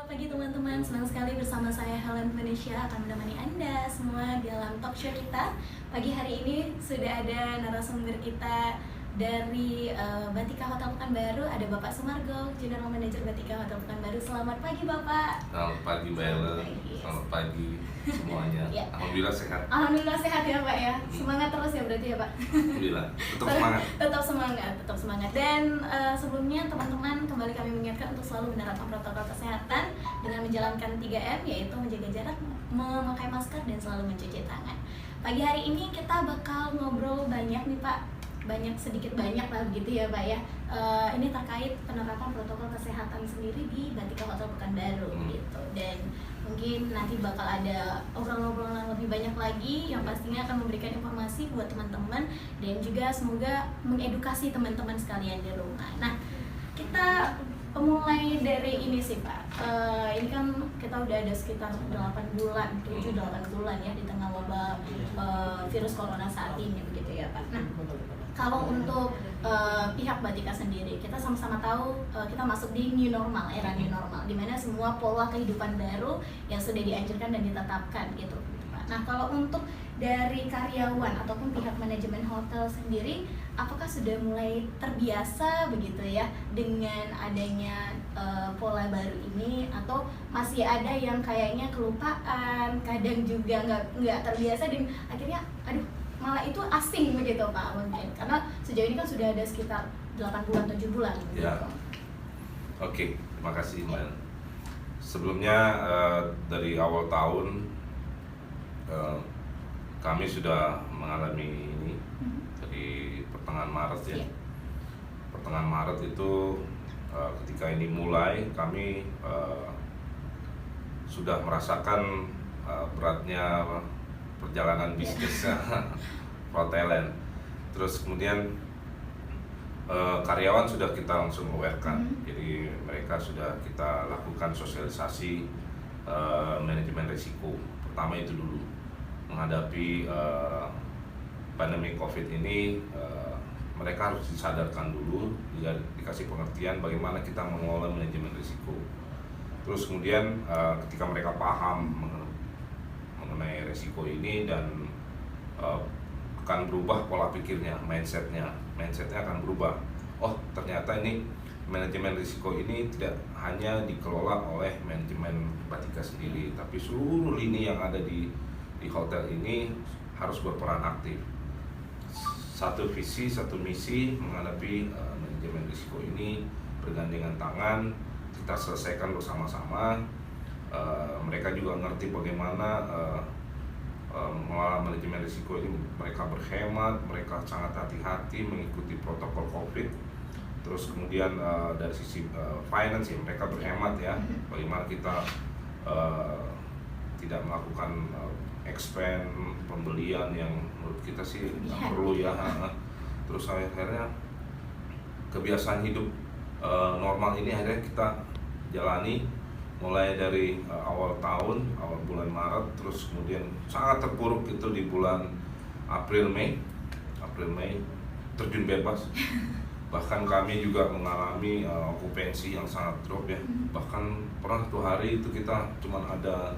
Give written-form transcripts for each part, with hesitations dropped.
pagi teman-teman, senang sekali bersama saya Helen Indonesia akan menemani Anda semua dalam talk show kita. Pagi hari ini sudah ada narasumber kita dari Batika Hotel Pekanbaru, ada Bapak Sumargo, General Manager Batika Hotel Pekanbaru. Selamat pagi Bapak. Selamat pagi Mbak Helen, selamat pagi semuanya. Ya. Alhamdulillah sehat. Alhamdulillah sehat ya Pak ya. Semangat terus ya berarti ya Pak. Alhamdulillah, tetap semangat. Tetap semangat. Dan sebelumnya teman-teman kembali kami mengingatkan untuk selalu menerapkan protokol kesehatan dengan menjalankan 3M, yaitu menjaga jarak, memakai masker, dan selalu mencuci tangan. Pagi hari ini kita bakal ngobrol banyak nih Pak. Sedikit banyak lah begitu ya Pak ya. Ini terkait penerapan protokol kesehatan sendiri di Batika Hotel Pekanbaru gitu. Dan mungkin nanti bakal ada obrolan-obrolan lebih banyak lagi yang pastinya akan memberikan informasi buat teman-teman dan juga semoga mengedukasi teman-teman sekalian di rumah. Nah, kita mulai dari ini sih Pak. Ini kan kita udah ada sekitar 8 bulan, 7-8 bulan ya di tengah wabah virus corona saat ini begitu ya Pak. Nah, kalau untuk pihak Batika sendiri, kita sama-sama tahu kita masuk di new normal, era new normal, di mana semua pola kehidupan baru yang sudah dianjurkan dan ditetapkan gitu, Pak. Nah, kalau untuk dari karyawan ataupun pihak manajemen hotel sendiri, apakah sudah mulai terbiasa begitu ya dengan adanya pola baru ini, atau masih ada yang kayaknya kelupaan, kadang juga nggak terbiasa dan akhirnya aduh malah itu asing begitu Pak mungkin, karena sejauh ini kan sudah ada sekitar 8 bulan 7 bulan gitu. Ya. Oke, terima kasih Mbak. Sebelumnya dari awal tahun kami sudah mengalami ini dari pertengahan Maret ya. Yeah. Pertengahan Maret itu ketika ini mulai kami sudah merasakan beratnya perjalanan bisnis perhotelan. Terus kemudian karyawan sudah kita langsung awarekan. Jadi mereka sudah kita lakukan sosialisasi manajemen risiko. Pertama itu dulu menghadapi pandemi COVID ini, mereka harus disadarkan dulu, dikasih pengertian bagaimana kita mengelola manajemen risiko. Terus kemudian ketika mereka paham mengenai resiko ini dan akan berubah pola pikirnya, mindsetnya akan berubah. Oh, ternyata ini manajemen risiko ini tidak hanya dikelola oleh manajemen Batika sendiri, tapi seluruh lini yang ada di hotel ini harus berperan aktif. Satu visi, satu misi menghadapi manajemen risiko ini, bergandengan tangan, kita selesaikan bersama-sama. Mereka juga ngerti bagaimana mengelola manajemen risiko ini. Mereka berhemat, mereka sangat hati-hati mengikuti protokol COVID. Terus kemudian dari sisi finance ya, mereka berhemat ya, bagaimana kita tidak melakukan expand pembelian yang menurut kita sih nggak perlu ya. Terus akhirnya kebiasaan hidup normal ini akhirnya kita jalani mulai dari awal tahun, awal bulan Maret, terus kemudian sangat terpuruk itu di bulan April Mei terjun bebas. Bahkan kami juga mengalami okupansi yang sangat drop ya. Bahkan pernah 2 hari itu kita cuma ada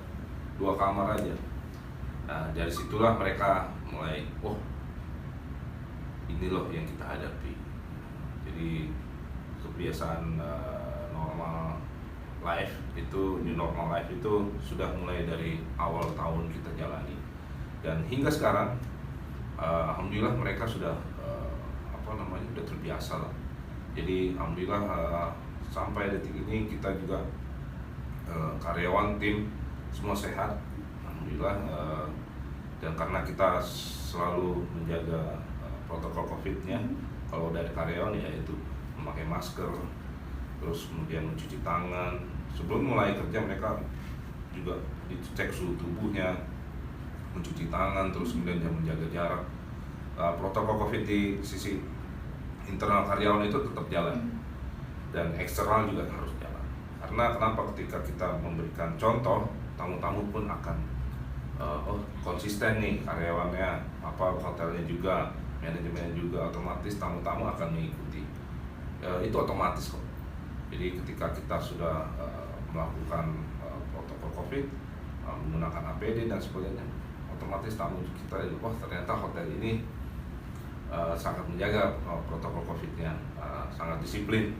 2 kamar aja. Nah, dari situlah mereka mulai, oh ini loh yang kita hadapi. Jadi kebiasaan normal life itu, new normal life itu sudah mulai dari awal tahun kita jalani. Dan hingga sekarang alhamdulillah mereka sudah udah terbiasa lah. Jadi alhamdulillah sampai detik ini kita juga karyawan, tim semua sehat alhamdulillah. Dan karena kita selalu menjaga protokol COVID-nya, kalau dari karyawan ya itu memakai masker, terus kemudian mencuci tangan. Sebelum mulai kerja mereka juga dicek suhu tubuhnya, mencuci tangan, terus kemudian menjaga jarak. Protokol COVID di sisi internal karyawan itu tetap jalan, dan eksternal juga harus jalan. Karena kenapa, ketika kita memberikan contoh, tamu-tamu pun akan konsisten nih karyawannya, hotelnya juga, manajemennya juga, otomatis tamu-tamu akan mengikuti. Itu otomatis kok. Jadi ketika kita sudah melakukan protokol COVID, menggunakan APD dan sebagainya, otomatis tamu kita, wah ternyata hotel ini sangat menjaga protokol COVID-nya, sangat disiplin.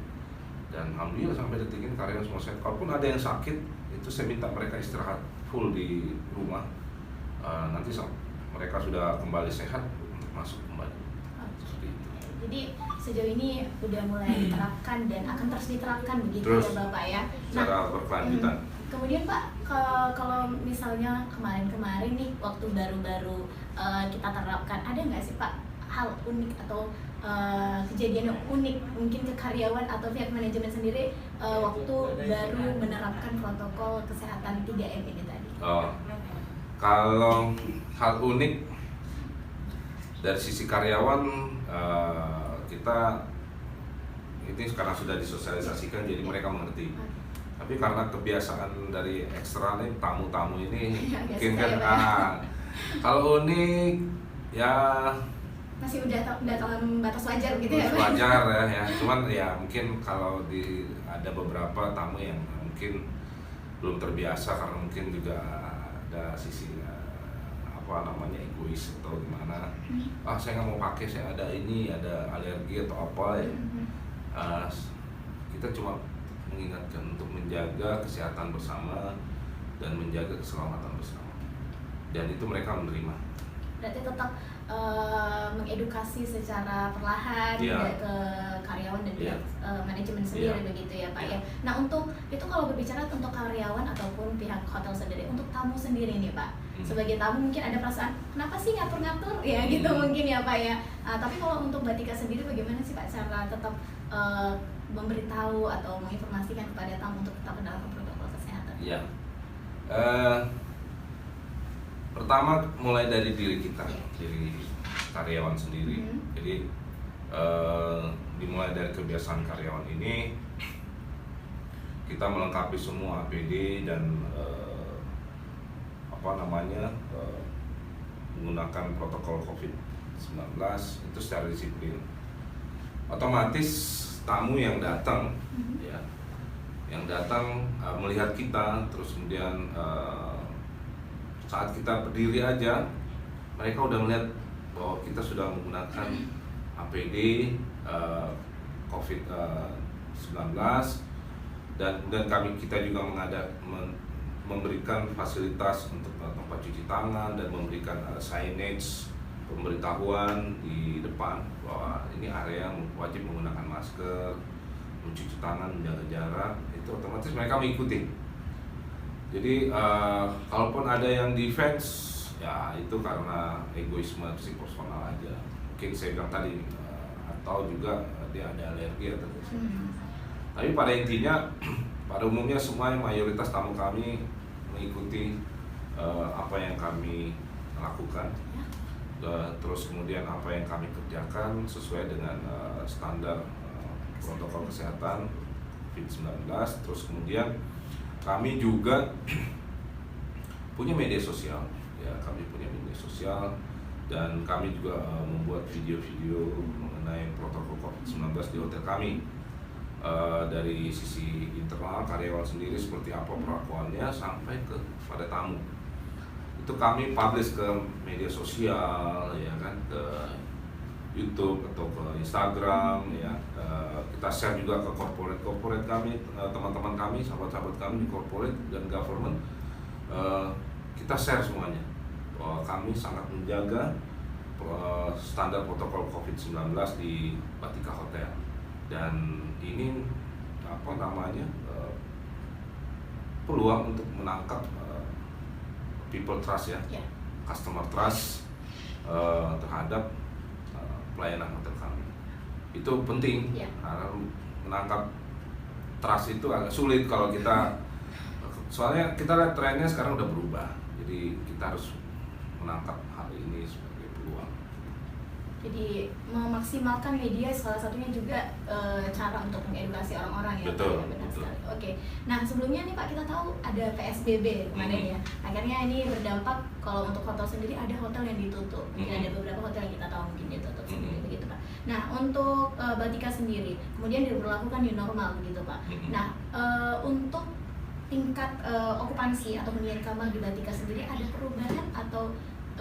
Dan alhamdulillah sampai detik ini karyawan semua sehat. Kalaupun ada yang sakit, itu saya minta mereka istirahat full di rumah. Nanti mereka sudah kembali sehat untuk masuk kembali. Seperti itu. Jadi sejauh ini udah mulai diterapkan dan akan terus diterapkan begitu Terus, ya Bapak ya. Secara berkelanjutan. Kemudian Pak, kalau misalnya kemarin-kemarin nih waktu baru-baru kita terapkan, ada nggak sih Pak hal unik atau kejadian yang unik mungkin ke karyawan atau pihak manajemen sendiri waktu baru menerapkan protokol kesehatan 3M ini tadi? Kalau hal unik dari sisi karyawan, kita ini sekarang sudah disosialisasikan jadi mereka mengerti. Tapi karena kebiasaan dari eksternal tamu-tamu ini mungkin kan kalau unik ya masih udah dalam batas wajar gitu ya Pak? Wajar ya, cuman ya mungkin kalau ada beberapa tamu yang mungkin belum terbiasa karena mungkin juga ada sisi egois atau gimana. Saya nggak mau pakai, saya ada alergi atau apa ya. Kita cuma mengingatkan untuk menjaga kesehatan bersama dan menjaga keselamatan bersama, dan itu mereka menerima. Berarti tetap mengedukasi secara perlahan ke karyawan dan pihak manajemen sendiri begitu ya Pak ya. Nah untuk itu kalau berbicara untuk karyawan ataupun pihak hotel sendiri, untuk tamu sendiri nih Pak, sebagai tamu mungkin ada perasaan kenapa sih ngatur-ngatur ya gitu mungkin ya Pak ya. Tapi kalau untuk Batika sendiri bagaimana sih Pak cara tetap memberitahu atau menginformasikan kepada tamu untuk tetap menerapkan protokol kesehatan? Iya. Pertama mulai dari diri kita, dari karyawan sendiri. Jadi dimulai dari kebiasaan karyawan ini, kita melengkapi semua APD dan menggunakan protokol COVID-19 itu secara disiplin. Otomatis tamu yang datang, melihat kita, terus kemudian saat kita berdiri aja, mereka udah melihat bahwa kita sudah menggunakan APD COVID-19 dan kita juga memberikan fasilitas untuk tempat cuci tangan dan memberikan signage pemberitahuan di depan bahwa ini area wajib menggunakan masker, mencuci tangan, menjaga jarak. Itu otomatis mereka mengikuti. Jadi kalaupun ada yang defense, ya itu karena egoisme si personal aja. Mungkin saya bilang tadi, atau juga dia ada alergi atau Tapi pada intinya, pada umumnya semua mayoritas tamu kami mengikuti apa yang kami lakukan. Terus kemudian apa yang kami kerjakan sesuai dengan standar protokol kesehatan COVID-19. Terus kemudian kami juga punya media sosial, dan kami juga membuat video-video mengenai protokol COVID-19 di hotel kami. Dari sisi internal karyawan sendiri seperti apa perlakuannya sampai kepada tamu. Itu kami publish ke media sosial, ya kan, ke YouTube atau ke Instagram, ya. Kita share juga ke corporate kami, teman-teman kami, sahabat-sahabat kami di corporate dan government. Kita share semuanya bahwa kami sangat menjaga standar protokol COVID-19 di Batika Hotel, dan ini peluang untuk menangkap people trust ya, customer trust terhadap pelayanan hotel kami. Itu penting, karena menangkap trust itu agak sulit kalau kita, soalnya kita lihat trennya sekarang udah berubah, jadi kita harus menangkap hal ini sebagai peluang. Jadi memaksimalkan media salah satunya juga cara untuk mengedukasi orang-orang ya. Betul, Benar betul. sekali. Oke. Nah sebelumnya nih Pak, kita tahu ada PSBB kemarin ya. Akhirnya ini berdampak kalau untuk hotel sendiri ada hotel yang ditutup. Mungkin ada beberapa hotel yang kita tahu mungkin ditutup sendiri begitu Pak. Nah untuk Batika sendiri kemudian diberlakukan new normal begitu Pak. Nah untuk tingkat okupansi atau hunian kamar di Batika sendiri ada perubahan atau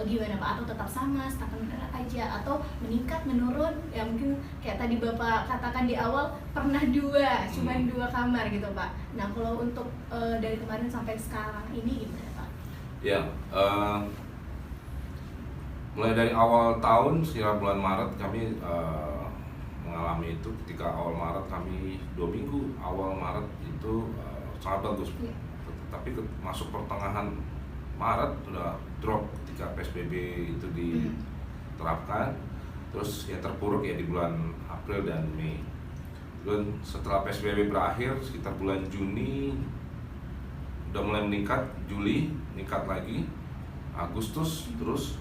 gimana Pak? Atau tetap sama, stagnan aja, atau meningkat, menurun? Ya mungkin kayak tadi Bapak katakan di awal pernah cuma 2 kamar gitu Pak. Nah kalau untuk dari kemarin sampai sekarang ini gimana Pak? Ya, mulai dari awal tahun sekitar bulan Maret kami mengalami itu. Ketika awal Maret kami 2 minggu awal Maret itu sangat bagus. Iya. Tapi masuk pertengahan Maret sudah drop ketika PSBB itu diterapkan. Terus yang terpuruk ya di bulan April dan Mei. Dan setelah PSBB berakhir sekitar bulan Juni udah mulai meningkat, Juli meningkat lagi, Agustus terus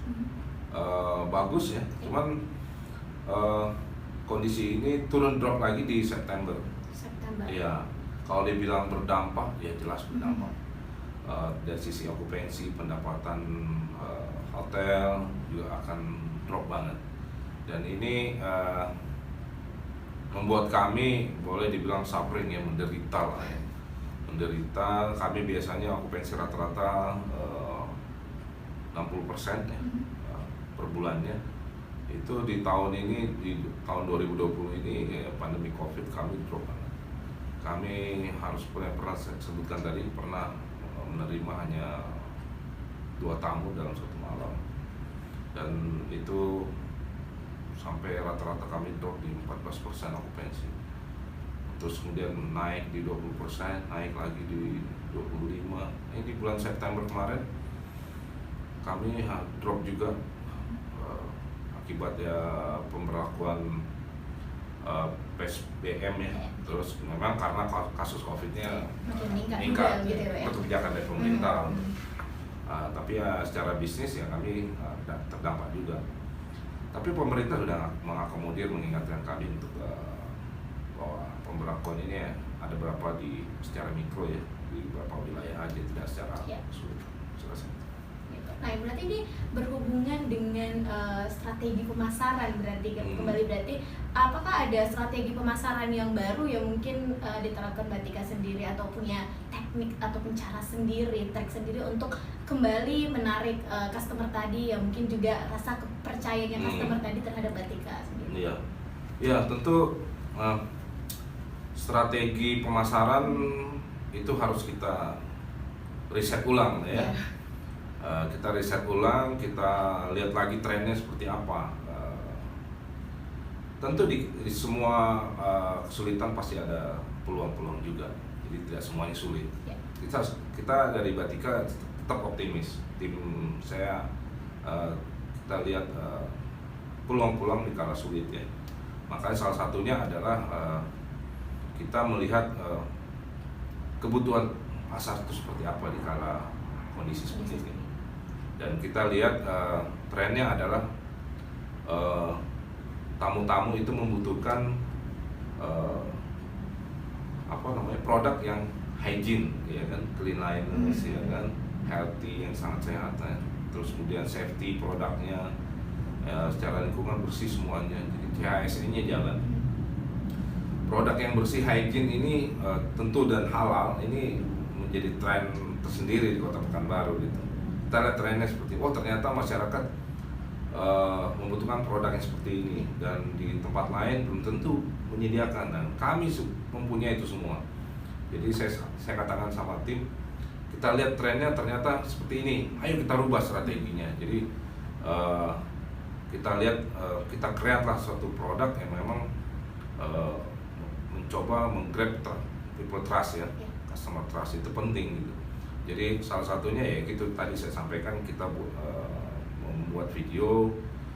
bagus ya. Cuman kondisi ini turun drop lagi di September. Ya, kalau dibilang berdampak ya jelas berdampak. Dari sisi okupansi, pendapatan hotel juga akan drop banget. Dan ini membuat kami boleh dibilang suffering ya, menderita lah ya. Menderita, kami biasanya okupansi rata-rata 60% ya per bulannya. Itu di tahun ini, di tahun 2020 ini ya, pandemi Covid kami drop banget. Kami harus pernah saya sebutkan tadi pernah menerima hanya 2 tamu dalam 1 malam, dan itu sampai rata-rata kami drop di 14% okupansi. Terus kemudian naik di 20%, naik lagi di 25%. Ini di bulan September kemarin kami drop juga akibat ya pemberlakuan PSBM ya. Terus memang karena kasus COVID-nya meningkat gitu ya. kebijakan dari pemerintah. Tapi ya secara bisnis ya kami terdampak juga. Tapi pemerintah sudah mengakomodir, mengingatkan kami untuk bahwa pemberlakuan ini ya, ada berapa secara mikro ya, di beberapa wilayah aja, tidak secara sulit. Nah, berarti ini berhubungan dengan strategi pemasaran kembali berarti apakah ada strategi pemasaran yang baru yang mungkin diterapkan Batika sendiri atau punya teknik ataupun cara sendiri, trik sendiri untuk kembali menarik customer tadi yang mungkin juga rasa kepercayaannya customer tadi terhadap Batika sendiri? Iya, ya tentu strategi pemasaran itu harus kita riset ulang ya. Kita riset ulang, kita lihat lagi trennya seperti apa. Tentu di semua kesulitan pasti ada peluang-peluang juga, jadi tidak semuanya sulit. Kita dari Batika tetap optimis. Tim saya kita lihat peluang-peluang di kala sulit ya. Makanya salah satunya adalah kita melihat kebutuhan pasar itu seperti apa di kala kondisi seperti ini. Dan kita lihat trennya adalah tamu-tamu itu membutuhkan produk yang hygiene ya kan, cleanliness ya kan, healthy yang sangat sehat ya. Terus kemudian safety produknya secara lingkungan bersih semuanya, jadi CHSE-nya jalan. Produk yang bersih, hygiene ini tentu dan halal ini menjadi tren tersendiri di Kota Pekanbaru gitu. Kita lihat trennya seperti, ternyata masyarakat membutuhkan produk yang seperti ini, dan di tempat lain belum tentu menyediakan, dan kami mempunyai itu semua. Jadi saya katakan sama tim, kita lihat trennya ternyata seperti ini, ayo kita rubah strateginya. Jadi kita lihat, kita create lah suatu produk yang memang mencoba menggrab people trust ya, customer trust itu penting gitu. Jadi salah satunya ya gitu tadi saya sampaikan, kita membuat video,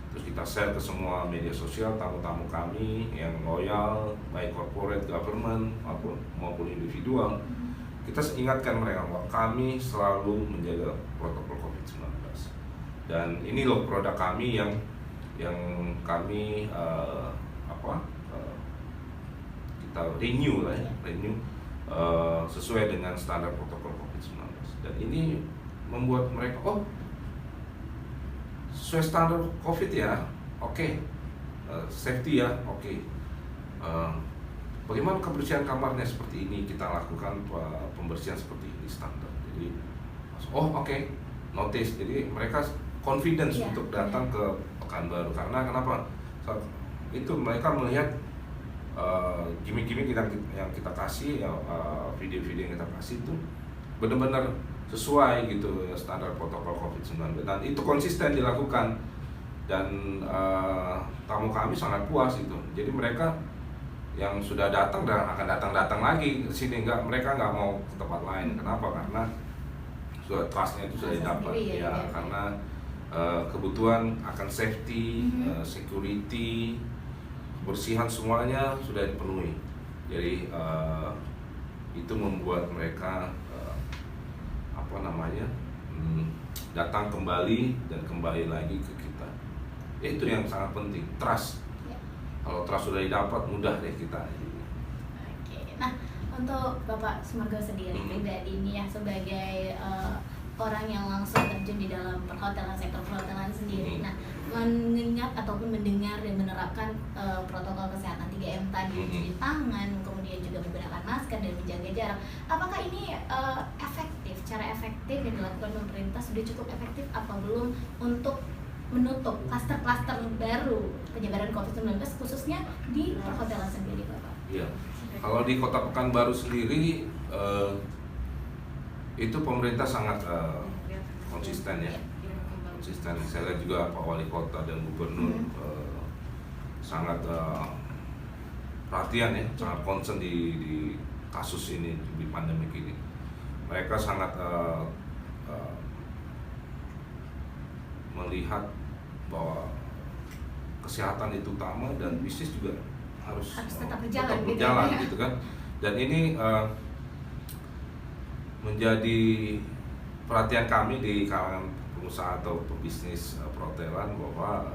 terus kita share ke semua media sosial tamu-tamu kami yang loyal, baik corporate, government maupun individual. Kita ingatkan mereka bahwa kami selalu menjaga protokol COVID-19. Dan ini loh produk kami yang kami kita renew lah ya, sesuai dengan standar protokol COVID-19. Dan ini membuat mereka, sesuai standar COVID ya, oke. Safety ya, oke. bagaimana kebersihan kamarnya seperti ini, kita lakukan pembersihan seperti ini standar. Jadi oke, notice. Jadi mereka confidence untuk datang ke Pekanbaru. Karena kenapa? Itu mereka melihat gimmick-gimmick yang kita kasih, video-video yang kita kasih itu benar-benar sesuai gitu standar protokol COVID-19, dan itu konsisten dilakukan, dan tamu kami sangat puas itu. Jadi mereka yang sudah datang dan akan datang lagi ke sini, mereka nggak mau ke tempat lain. Kenapa? Karena sudah trustnya itu sudah didapat ya, karena kebutuhan akan safety, security, kebersihan semuanya sudah dipenuhi. Jadi itu membuat mereka datang kembali dan kembali lagi ke kita. Ya, itu yang sangat penting, trust. Kalau trust sudah didapat, mudah deh kita. Oke, nah untuk Bapak Sumargo sendiri pribadi ini ya, sebagai orang yang langsung terjun di dalam perhotelan, sektor perhotelan sendiri. Nah, mengingat ataupun mendengar dan menerapkan protokol kesehatan 3M tadi, mencuci tangan, kemudian juga menggunakan masker dan menjaga jarak. Apakah ini efektif? Cara efektif yang dilakukan pemerintah sudah cukup efektif apa belum untuk menutup klaster-klaster baru penyebaran COVID-19 khususnya di perhotelan sendiri, Bapak? Iya. Kalau di Kota Pekanbaru sendiri itu pemerintah sangat konsisten ya. Konsisten. Saya lihat juga Pak Wali Kota dan Gubernur sangat perhatian ya, sangat concern di kasus ini, di pandemi ini. Mereka sangat melihat bahwa kesehatan itu utama dan bisnis juga harus tetap berjalan gitu kan. Dan ini menjadi perhatian kami di kalangan pengusaha atau pebisnis perhotelan bahwa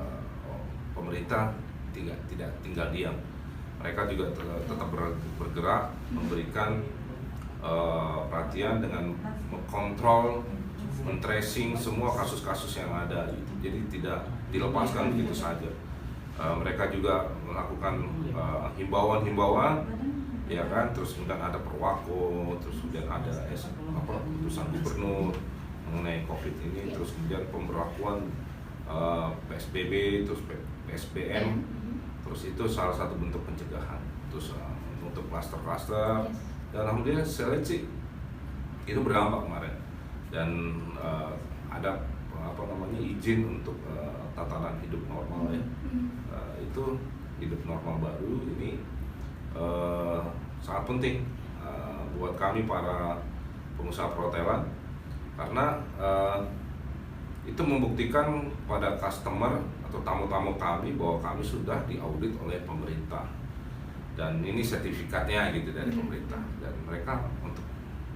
pemerintah tidak tinggal diam. Mereka juga tetap bergerak, memberikan perhatian dengan mengkontrol, men-tracing semua kasus-kasus yang ada. Jadi tidak dilepaskan begitu saja. Mereka juga melakukan himbauan-himbauan, ya kan, terus kemudian ada Perwako, terus kemudian ada keputusan gubernur mengenai COVID ini, terus kemudian pemberlakuan PSBB, terus PSBM, terus itu salah satu bentuk pencegahan. Terus untuk klaster-klaster, dan alhamdulillah saya lihat sih itu berdampak kemarin, dan ada izin untuk tatanan hidup normal ya. Itu hidup normal baru ini sangat penting buat kami para pengusaha perhotelan, karena itu membuktikan pada customer atau tamu-tamu kami bahwa kami sudah diaudit oleh pemerintah, dan ini sertifikatnya gitu dari pemerintah, dan mereka untuk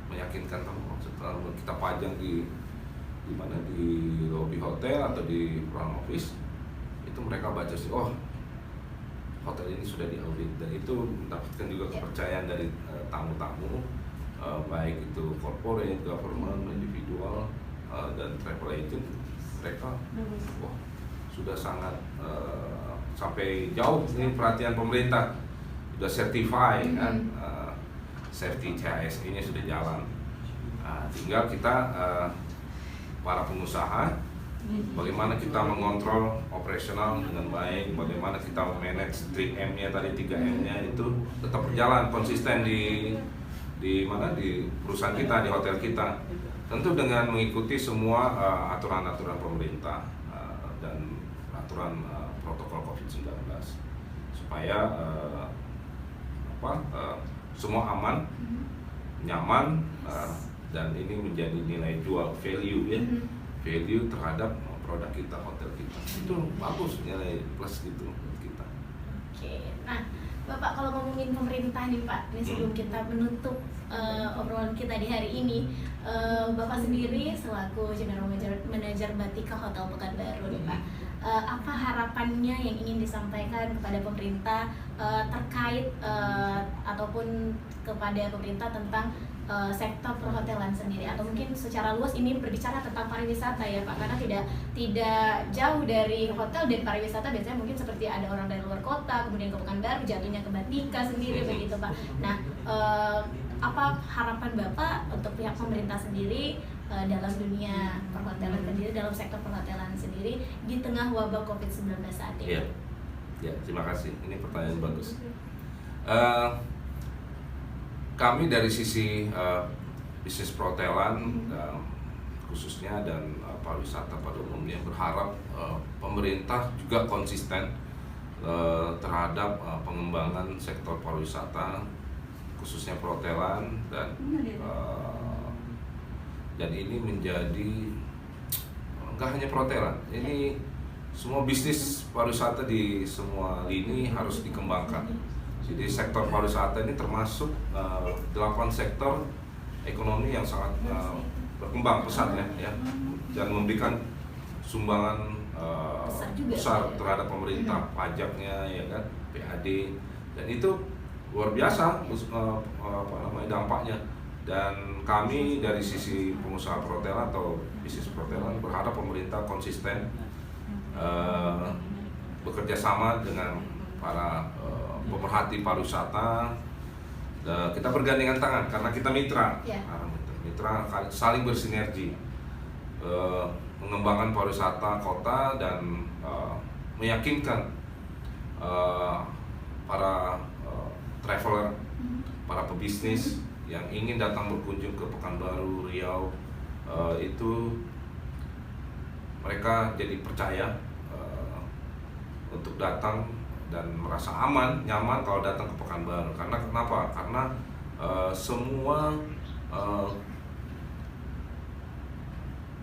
meyakinkan tamu setelah kita pajang di mana, di lobi hotel atau di front office, itu mereka baca sih, oh hotel ini sudah diaudit, dan itu mendapatkan juga kepercayaan dari tamu-tamu, baik itu corporate, government, individual, dan travel agent. Mereka wah sudah sangat sampai jauh ini perhatian pemerintah, sudah certify kan, safety CHSE-nya sudah jalan. Tinggal kita para pengusaha, bagaimana kita mengontrol operasional dengan baik, bagaimana kita memanage 3M-nya tadi, 3M-nya itu tetap berjalan konsisten di perusahaan kita, di hotel kita. Tentu dengan mengikuti semua aturan-aturan pemerintah dan aturan protokol COVID-19 supaya semua aman, nyaman, dan ini menjadi nilai jual, value ya, value terhadap produk kita, hotel kita. Itu bagus, nilai plus gitu buat kita. Oke, nah Bapak kalau ngomongin pemerintah nih Pak, ini sebelum kita menutup obrolan kita di hari ini, Bapak sendiri selaku General Manager Batika Hotel Pekanbaru nih Pak, apa harapannya yang ingin disampaikan kepada pemerintah terkait ataupun kepada pemerintah tentang sektor perhotelan sendiri, atau mungkin secara luas ini berbicara tentang pariwisata ya Pak, karena tidak jauh dari hotel dan pariwisata biasanya mungkin seperti ada orang dari luar kota kemudian ke Pekanbaru jatuhnya ke Batika sendiri begitu Pak. Nah, apa harapan Bapak untuk pihak pemerintah sendiri dalam dunia perhotelan sendiri, dalam sektor perhotelan sendiri di tengah wabah COVID-19 saat ini? Ya, terima kasih. Ini pertanyaan bagus. Kami dari sisi bisnis perhotelan khususnya dan pariwisata pada umumnya berharap pemerintah juga konsisten terhadap pengembangan sektor pariwisata khususnya perhotelan, dan ini menjadi nggak hanya perhotelan, ini semua bisnis pariwisata di semua lini harus dikembangkan. Jadi sektor pariwisata ini termasuk 8 sektor ekonomi yang sangat berkembang pesat ya, dan memberikan sumbangan besar terhadap pemerintah, pajaknya ya kan, PAD, dan itu luar biasa dampaknya. Dan kami dari sisi pengusaha perhotelan atau bisnis perhotelan berharap pemerintah konsisten bekerja sama dengan para pemerhati pariwisata. Kita bergandengan tangan karena kita mitra, saling bersinergi mengembangkan pariwisata kota dan meyakinkan para traveler, para pebisnis yang ingin datang berkunjung ke Pekanbaru, Riau, itu mereka jadi percaya untuk datang dan merasa aman, nyaman kalau datang ke Pekanbaru. Karena kenapa? Karena semua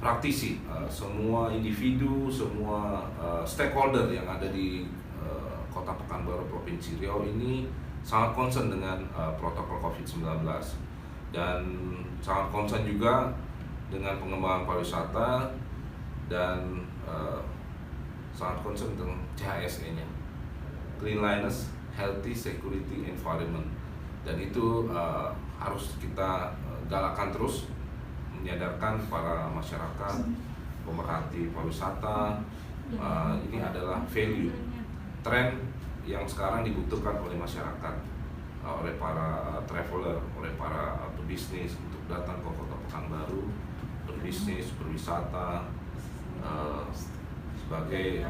praktisi, semua individu, semua stakeholder yang ada di Kota Pekanbaru, Provinsi Riau ini sangat concern dengan protokol COVID-19 dan sangat concern juga dengan pengembangan pariwisata dan sangat concern dengan CHSE-nya, Cleanliness, Healthy, Security, Environment, dan itu harus kita galakkan terus, menyadarkan para masyarakat, pemerhati pariwisata, ini adalah value, tren yang sekarang dibutuhkan oleh masyarakat, oleh para traveler, oleh para pebisnis untuk datang ke Kota Pekanbaru, berbisnis, berwisata, sebagai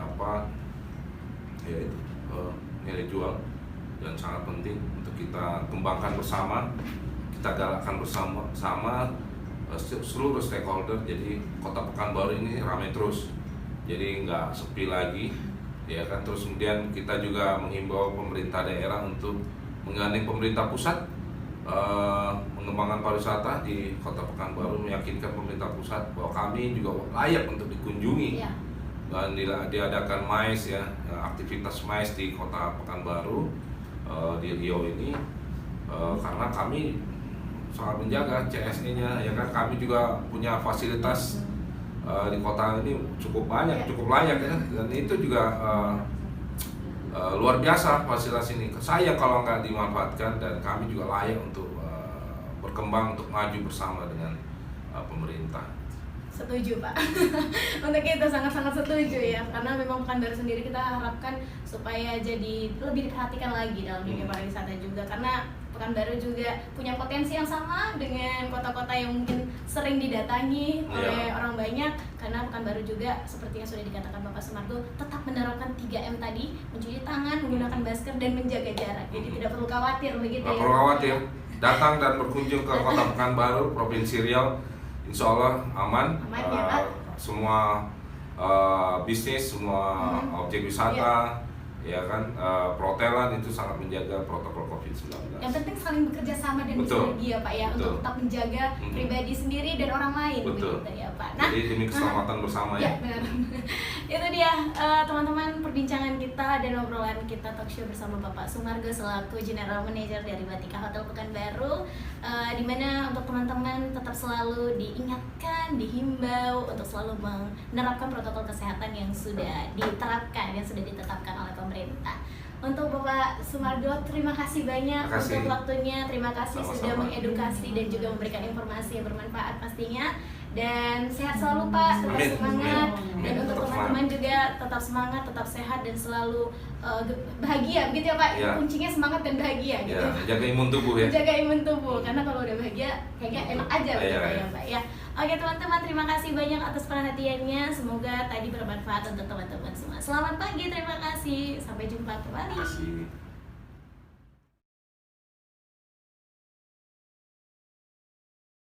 nilai jual, dan sangat penting untuk kita kembangkan bersama, kita galakkan bersama seluruh stakeholder. Jadi Kota Pekanbaru ini ramai terus, jadi nggak sepi lagi ya kan. Terus kemudian kita juga menghimbau pemerintah daerah untuk menggandeng pemerintah pusat mengembangkan pariwisata di Kota Pekanbaru, meyakinkan pemerintah pusat bahwa kami juga layak untuk dikunjungi. Dan diadakan MICE ya, aktivitas MICE di Kota Pekanbaru, di Riau ini, karena kami sangat menjaga CSE-nya ya kan. Kami juga punya fasilitas di kota ini cukup banyak, cukup layak ya, dan itu juga luar biasa fasilitas ini. Sayang kalau nggak dimanfaatkan, dan kami juga layak untuk berkembang, untuk maju bersama dengan pemerintah. Setuju Pak. Untuk itu sangat-sangat setuju ya, karena memang Pekanbaru sendiri kita harapkan supaya jadi lebih diperhatikan lagi dalam dunia pariwisata juga, karena Pekanbaru juga punya potensi yang sama dengan kota-kota yang mungkin sering didatangi oleh orang banyak, karena Pekanbaru juga seperti yang sudah dikatakan Bapak Sumargo tetap menerapkan 3M tadi, mencuci tangan, menggunakan masker, dan menjaga jarak. Jadi tidak perlu khawatir begitu ya. Tidak perlu khawatir, datang dan berkunjung ke Kota Pekanbaru, Provinsi Riau, insya Allah aman ya, Pak. Semua bisnis, semua objek wisata ya kan, perhotelan itu sangat menjaga protokol COVID-19. Yang penting saling bekerja sama dan bersinergi ya Pak ya, untuk tetap menjaga pribadi sendiri dan orang lain. Betul. Begitu ya Pak. Nah, jadi demi keselamatan bersama ya. Benar. Itu dia teman-teman perbincangan kita dan obrolan kita talk show bersama Bapak Sumargo selaku General Manager dari Batika Hotel Pekanbaru, di mana untuk teman-teman tetap selalu diingatkan, dihimbau untuk selalu menerapkan protokol kesehatan yang sudah diterapkan, yang sudah ditetapkan oleh pemerintah. Untuk Bapak Sumardo, terima kasih banyak Terima kasih. untuk waktunya. Terima kasih Sama-sama. sudah mengedukasi dan juga memberikan informasi yang bermanfaat pastinya. Dan sehat selalu Pak, tetap Amin. semangat. Amin. Dan untuk Tetap teman-teman juga tetap semangat, tetap sehat dan selalu bahagia, begitu ya Pak. Ya. Kuncinya semangat dan bahagia gitu. Ya, jaga imun tubuh ya. Jaga imun tubuh, karena kalau udah bahagia kayaknya enak aja Iya, gitu iya. ya Pak ya. Oke teman-teman, terima kasih banyak atas perhatiannya. Semoga tadi bermanfaat untuk teman-teman semua. Selamat pagi, terima kasih. Sampai jumpa kembali. Terima kasih.